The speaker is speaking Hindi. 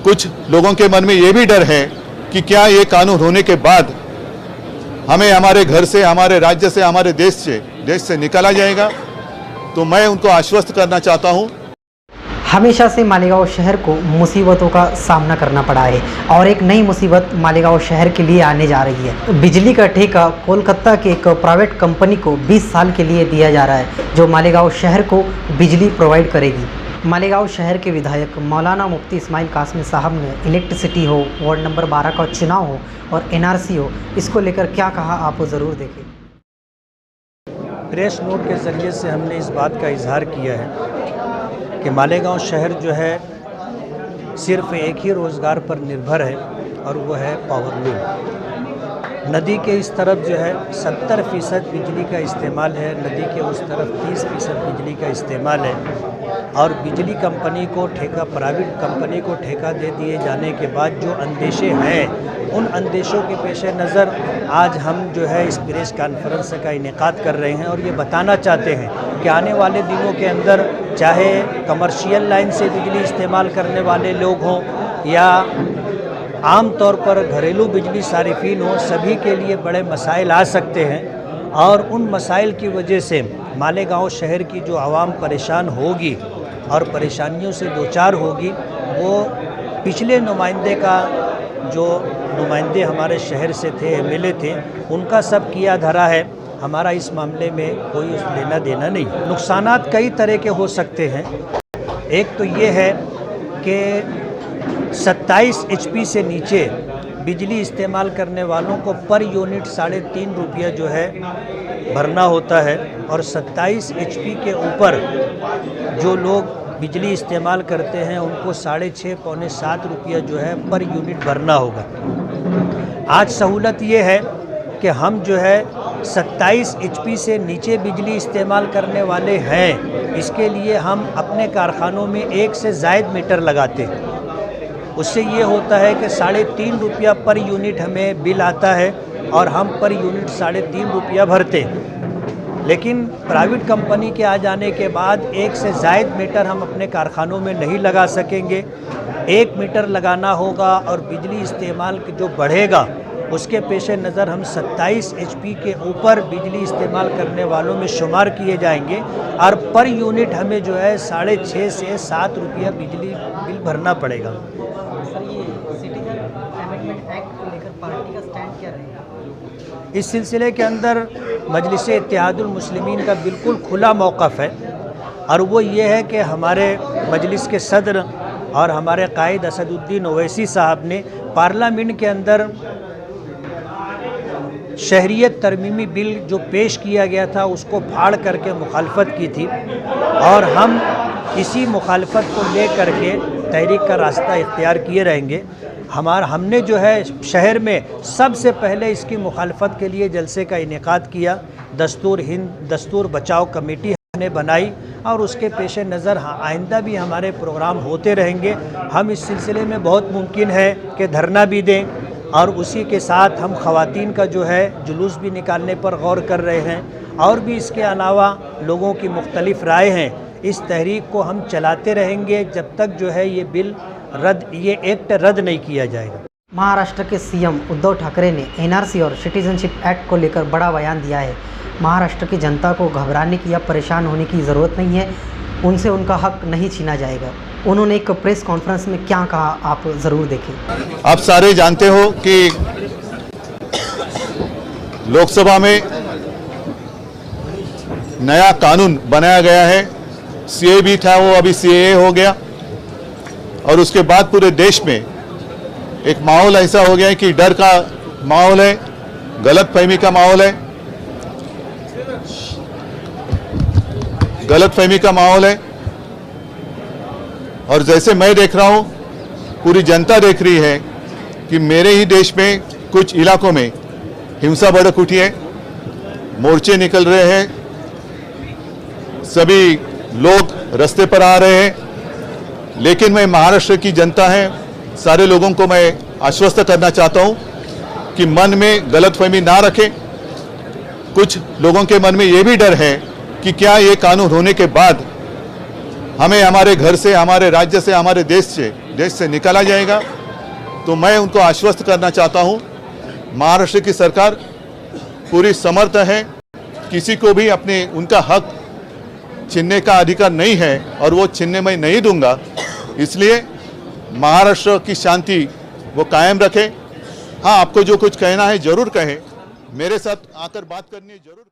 कुछ लोगों के मन में ये भी डर है कि क्या ये कानून होने के बाद हमें हमारे घर से, हमारे राज्य से, हमारे देश से निकाला जाएगा। तो मैं उनको आश्वस्त करना चाहता हूँ। हमेशा से मालेगांव शहर को मुसीबतों का सामना करना पड़ा है और एक नई मुसीबत मालेगांव शहर के लिए आने जा रही है। बिजली का ठेका कोलकाता के एक प्राइवेट कंपनी को 20 साल के लिए दिया जा रहा है, जो मालेगांव शहर को बिजली प्रोवाइड करेगी। मालेगांव शहर के विधायक मौलाना मुफ्ती इस्माइल कासमी साहब ने इलेक्ट्रिसिटी हो, वार्ड नंबर 12 का चुनाव हो और NRC हो, इसको लेकर क्या कहा आप ज़रूर देखें। प्रेस नोट के ज़रिए से हमने इस बात का इजहार किया है कि मालेगांव शहर जो है सिर्फ एक ही रोज़गार पर निर्भर है और वो है पावरलूम। नदी के इस तरफ जो है 70% बिजली का इस्तेमाल है, नदी के उस तरफ 30% बिजली का इस्तेमाल है। और बिजली कंपनी को ठेका, प्राइवेट कंपनी को ठेका दे दिए जाने के बाद जो अंदेशे हैं, उन अंदेशों के पेश नज़र आज हम जो है इस प्रेस कॉन्फ्रेंस का इनेकाद कर रहे हैं और ये बताना चाहते हैं कि आने वाले दिनों के अंदर चाहे कमर्शियल लाइन से बिजली इस्तेमाल करने वाले लोग हों या आम तौर पर घरेलू बिजली सारिफीन हों, सभी के लिए बड़े मसाइल आ सकते हैं। और उन मसाइल की वजह से मालेगांव शहर की जो आवाम परेशान होगी और परेशानियों से दो चार होगी, वो पिछले नुमाइंदे का जो नुमाइंदे हमारे शहर से थे, MLA थे, उनका सब किया धरा है। हमारा इस मामले में कोई लेना देना नहीं। नुकसानात कई तरह के हो सकते हैं। एक तो ये है कि 27 HP से नीचे बिजली इस्तेमाल करने वालों को पर यूनिट 3.5 रुपया जो है भरना होता है और 27 HP के ऊपर जो लोग बिजली इस्तेमाल करते हैं उनको 6.5 पौने 7 रुपया जो है पर यूनिट भरना होगा। आज सहूलत ये है कि हम जो है 27 HP से नीचे बिजली इस्तेमाल करने वाले हैं, इसके लिए हम अपने कारखानों में 1 से ज़ायद मीटर लगाते हैं। उससे ये होता है कि 3.5 रुपया पर यूनिट हमें बिल आता है और हम पर यूनिट 3.5 रुपया भरते हैं। लेकिन प्राइवेट कंपनी के आ जाने के बाद 1 से ज़ायद मीटर हम अपने कारखानों में नहीं लगा सकेंगे। 1 मीटर लगाना होगा और बिजली इस्तेमाल जो बढ़ेगा उसके पेश नज़र हम 27 HP के ऊपर बिजली इस्तेमाल करने वालों में शुमार किए जाएंगे और पर यूनिट हमें जो है 6.5 से 7 रुपया बिजली बिल भरना पड़ेगा। सर, ये सिटीजन अमेंडमेंट एक्ट को लेकर पार्टी का स्टैंड क्या रहेगा? इस सिलसिले के अंदर मजलिस इत्तेहादुल मुस्लिमीन का बिल्कुल खुला मौक़िफ़ है और वो ये है कि हमारे मजलिस के सदर और हमारे कायद असदुद्दीन ओवैसी साहब ने पार्लियामेंट के अंदर शहरियत तरमीमी बिल जो पेश किया गया था उसको फाड़ करके मुखालफत की थी और हम इसी मुखालफत को ले करके तहरीक का रास्ता इख्तियार किए रहेंगे। हमने जो है शहर में सबसे पहले इसकी मुखालफत के लिए जलसे का इनेकाद किया। दस्तूर बचाओ कमेटी ने बनाई और उसके पेश नज़र आइंदा भी हमारे प्रोग्राम होते रहेंगे। हम इस सिलसिले में बहुत मुमकिन है कि धरना भी दें और उसी के साथ हम ख़वातीन का जो है जुलूस भी निकालने पर गौर कर रहे हैं और भी इसके अलावा लोगों की मुख्तलिफ राय हैं। इस तहरीक को हम चलाते रहेंगे जब तक जो है ये एक्ट रद्द नहीं किया जाएगा। महाराष्ट्र के CM उद्धव ठाकरे ने NRC और सिटीजनशिप एक्ट को लेकर बड़ा बयान दिया है। महाराष्ट्र की जनता को घबराने की या परेशान होने की ज़रूरत नहीं है, उनसे उनका हक नहीं छीना जाएगा। उन्होंने एक प्रेस कॉन्फ्रेंस में क्या कहा, आप ज़रूर देखें। आप सारे जानते हो कि लोकसभा में नया कानून बनाया गया है। CA भी था, वो अभी CAA हो गया और उसके बाद पूरे देश में एक माहौल ऐसा हो गया है कि डर का माहौल है, गलतफहमी का माहौल है, गलतफहमी का माहौल है। और जैसे मैं देख रहा हूं, पूरी जनता देख रही है कि मेरे ही देश में कुछ इलाकों में हिंसा भड़क उठी है, मोर्चे निकल रहे हैं, सभी लोग रास्ते पर आ रहे हैं। लेकिन मैं महाराष्ट्र की जनता है, सारे लोगों को मैं आश्वस्त करना चाहता हूं कि मन में गलतफहमी ना रखें। कुछ लोगों के मन में ये भी डर है कि क्या ये कानून होने के बाद हमें हमारे घर से, हमारे राज्य से, हमारे देश से निकाला जाएगा, तो मैं उनको आश्वस्त करना चाहता हूं, महाराष्ट्र की सरकार पूरी समर्थ है। किसी को भी अपने उनका हक छीनने का अधिकार नहीं है और वो छीनने मैं नहीं दूंगा। इसलिए महाराष्ट्र की शांति वो कायम रखे। हाँ, आपको जो कुछ कहना है जरूर कहें, मेरे साथ आकर बात करनी है जरूर।